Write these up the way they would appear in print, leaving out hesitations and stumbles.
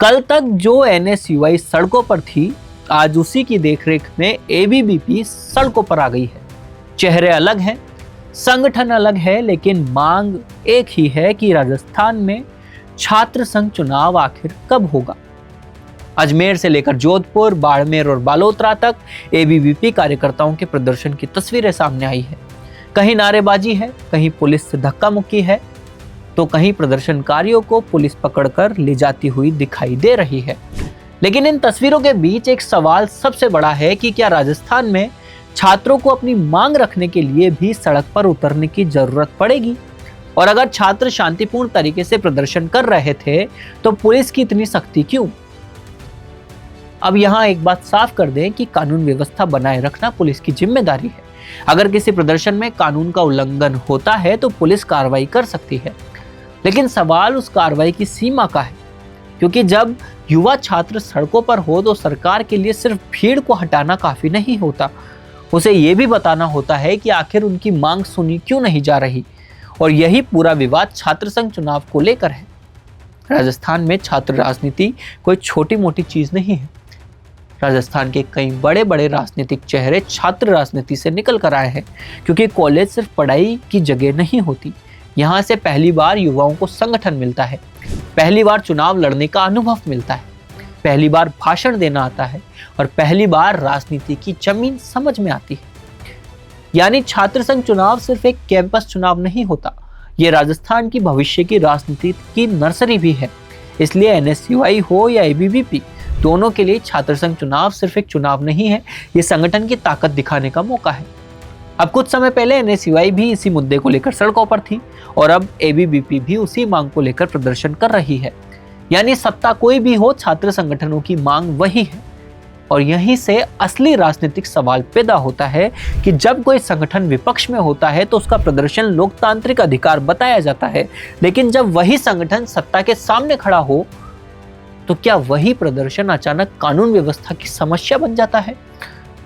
कल तक जो एनएसयूआई सड़कों पर थी, आज उसी की देखरेख में एबीवीपी सड़कों पर आ गई है। चेहरे अलग हैं, संगठन अलग है, लेकिन मांग एक ही है कि राजस्थान में छात्र संघ चुनाव आखिर कब होगा। अजमेर से लेकर जोधपुर, बाड़मेर और बालोतरा तक एबीवीपी कार्यकर्ताओं के प्रदर्शन की तस्वीरें सामने आई है। कहीं नारेबाजी है, कहीं पुलिस से धक्का मुक्की है, तो कहीं प्रदर्शनकारियों को पुलिस पकड़कर ले जाती हुई दिखाई दे रही है। लेकिन इन तस्वीरों के बीच एक सवाल सबसे बड़ा है कि क्या राजस्थान में छात्रों को अपनी मांग रखने के लिए भी सड़क पर उतरने की जरूरत पड़ेगी? और अगर छात्र शांतिपूर्ण तरीके से प्रदर्शन कर रहे थे तो पुलिस की इतनी सख्ती क्यों? अब यहाँ एक बात साफ कर दें कि कानून व्यवस्था बनाए रखना पुलिस की जिम्मेदारी है। अगर किसी प्रदर्शन में कानून का उल्लंघन होता है तो पुलिस कार्रवाई कर सकती है, लेकिन सवाल उस कार्रवाई की सीमा का है। क्योंकि जब युवा छात्र सड़कों पर हो तो सरकार के लिए सिर्फ भीड़ को हटाना काफी नहीं होता, उसे ये भी बताना होता है कि आखिर उनकी मांग सुनी क्यों नहीं जा रही। और यही पूरा विवाद छात्र संघ चुनाव को लेकर है। राजस्थान में छात्र राजनीति कोई छोटी मोटी चीज नहीं है। राजस्थान के कई बड़े बड़े राजनीतिक चेहरे छात्र राजनीति से निकल कर आए हैं, क्योंकि कॉलेज सिर्फ पढ़ाई की जगह नहीं होती। यहाँ से पहली बार युवाओं को संगठन मिलता है, पहली बार चुनाव लड़ने का अनुभव मिलता है, पहली बार भाषण देना आता है और पहली बार राजनीति की जमीन समझ में आती है। यानी छात्र संघ चुनाव सिर्फ एक कैंपस चुनाव नहीं होता, ये राजस्थान की भविष्य की राजनीति की नर्सरी भी है। इसलिए एनएसयूआई हो या एबीवीपी, दोनों के लिए छात्र संघ चुनाव सिर्फ एक चुनाव नहीं है, ये संगठन की ताकत दिखाने का मौका है। अब कुछ समय पहले एनएसयूआई भी इसी मुद्दे को लेकर सड़कों पर थी और अब एबीवीपी भी उसी मांग को लेकर प्रदर्शन कर रही है। यानी सत्ता कोई भी हो, छात्र संगठनों की मांग वही है। और यहीं से असली राजनीतिक सवाल पैदा होता है कि जब कोई संगठन विपक्ष में होता है तो उसका प्रदर्शन लोकतांत्रिक अधिकार बताया जाता है, लेकिन जब वही संगठन सत्ता के सामने खड़ा हो तो क्या वही प्रदर्शन अचानक कानून व्यवस्था की समस्या बन जाता है?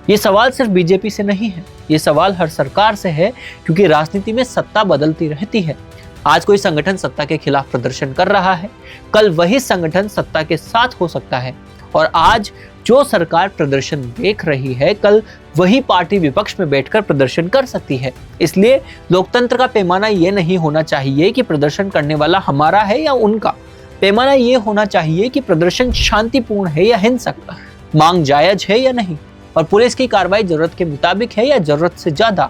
ये सवाल सिर्फ बीजेपी से नहीं है, ये सवाल हर सरकार से है, क्योंकि राजनीति में सत्ता बदलती रहती है। आज कोई संगठन सत्ता के खिलाफ प्रदर्शन कर रहा है, कल वही संगठन सत्ता के साथ हो सकता है। और आज जो सरकार प्रदर्शन देख रही है, कल वही पार्टी विपक्ष में बैठकर प्रदर्शन कर सकती है। इसलिए लोकतंत्र का पैमाना ये नहीं होना चाहिए कि प्रदर्शन करने वाला हमारा है या उनका। पैमाना ये होना चाहिए कि प्रदर्शन शांतिपूर्ण है या हिंसक, मांग जायज है या नहीं, और पुलिस की कार्रवाई जरूरत के मुताबिक है या जरूरत से ज्यादा।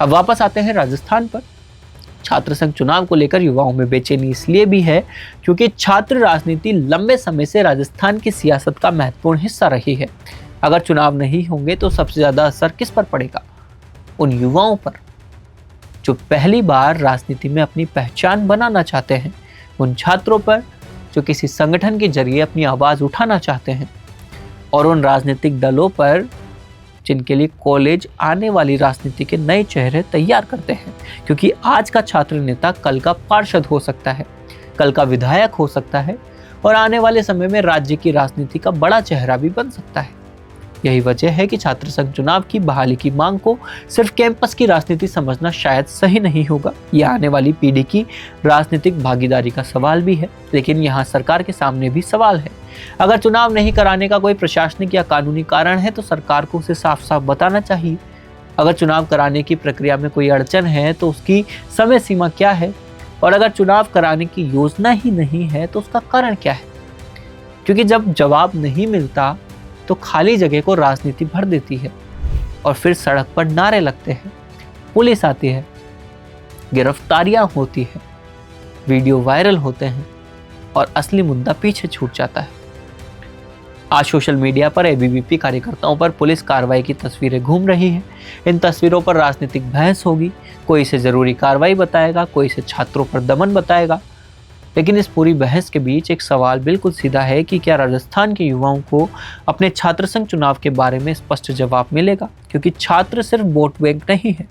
अब वापस आते हैं राजस्थान पर। छात्र संघ चुनाव को लेकर युवाओं में बेचैनी इसलिए भी है क्योंकि छात्र राजनीति लंबे समय से राजस्थान की सियासत का महत्वपूर्ण हिस्सा रही है। अगर चुनाव नहीं होंगे तो सबसे ज्यादा असर किस पर पड़ेगा? उन युवाओं पर जो पहली बार राजनीति में अपनी पहचान बनाना चाहते हैं, उन छात्रों पर जो किसी संगठन के जरिए अपनी आवाज उठाना चाहते हैं, और उन राजनीतिक दलों पर जिनके लिए कॉलेज आने वाली राजनीति के नए चेहरे तैयार करते हैं। क्योंकि आज का छात्र नेता कल का पार्षद हो सकता है, कल का विधायक हो सकता है, और आने वाले समय में राज्य की राजनीति का बड़ा चेहरा भी बन सकता है। यही वजह है कि छात्र संघ चुनाव की बहाली की मांग को सिर्फ कैंपस की राजनीति समझना शायद सही नहीं होगा। यह आने वाली पीढ़ी की राजनीतिक भागीदारी का सवाल भी है, लेकिन यहाँ सरकार के सामने भी सवाल है। अगर चुनाव नहीं कराने का कोई प्रशासनिक या कानूनी कारण है तो सरकार को उसे साफ साफ बताना चाहिए। अगर चुनाव कराने की प्रक्रिया में कोई अड़चन है तो उसकी समय सीमा क्या है, और अगर चुनाव कराने की योजना ही नहीं है तो उसका कारण क्या है? क्योंकि जब जवाब नहीं मिलता तो खाली जगह को राजनीति भर देती है और फिर सड़क पर नारे लगते हैं, पुलिस आती है, गिरफ्तारियां होती है, वीडियो वायरल होते हैं और असली मुद्दा पीछे छूट जाता है। आज सोशल मीडिया पर एबीवीपी कार्यकर्ताओं पर पुलिस कार्रवाई की तस्वीरें घूम रही हैं। इन तस्वीरों पर राजनीतिक बहस होगी, कोई इसे जरूरी कार्रवाई बताएगा, कोई इसे छात्रों पर दमन बताएगा। लेकिन इस पूरी बहस के बीच एक सवाल बिल्कुल सीधा है कि क्या राजस्थान के युवाओं को अपने छात्र संघ चुनाव के बारे में स्पष्ट जवाब मिलेगा? क्योंकि छात्र सिर्फ वोट बैंक नहीं है,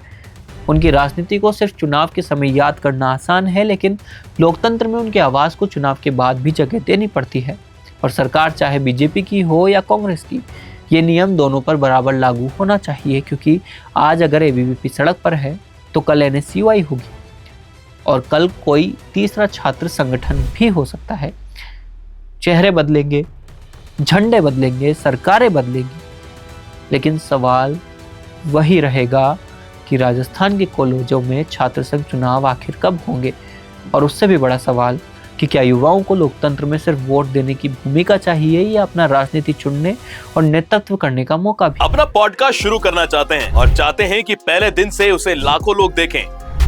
उनकी राजनीति को सिर्फ चुनाव के समय याद करना आसान है, लेकिन लोकतंत्र में उनकी आवाज़ को चुनाव के बाद भी जगह देनी पड़ती है। और सरकार चाहे बीजेपी की हो या कांग्रेस की, ये नियम दोनों पर बराबर लागू होना चाहिए। क्योंकि आज अगर एबीवीपी सड़क पर है तो कल एनएसयूआई होगी और कल कोई तीसरा छात्र संगठन भी हो सकता है। चेहरे बदलेंगे, झंडे बदलेंगे, सरकारें बदलेंगी, लेकिन सवाल वही रहेगा कि राजस्थान के कॉलेजों में छात्र संघ चुनाव आखिर कब होंगे। और उससे भी बड़ा सवाल कि क्या युवाओं को लोकतंत्र में सिर्फ वोट देने की भूमिका चाहिए या अपना राजनीति चुनने और नेतृत्व करने का मौका भी। अपना पॉडकास्ट शुरू करना चाहते हैं और चाहते हैं कि पहले दिन से उसे लाखों लोग देखें,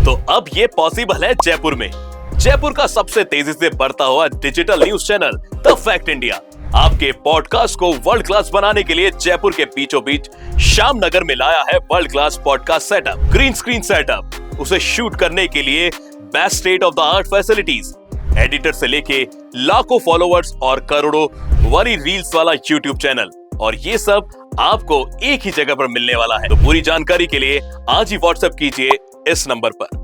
तो अब ये पॉसिबल है जयपुर में। जयपुर का सबसे तेजी से बढ़ता हुआ digital news channel the fact India आपके पॉडकास्ट को वर्ल्ड क्लास बनाने के लिए जयपुर के बीचों बीच श्यामनगर में लाया है world class podcast setup, green screen setup, उसे शूट करने के लिए best state of the art facilities, editor से लेके लाखों फॉलोअर्स और करोड़ों वाली रील्स वाला यूट्यूब चैनल, और ये सब आपको एक ही जगह पर मिलने वाला है। तो पूरी जानकारी के लिए आज ही व्हाट्सएप कीजिए इस नंबर पर।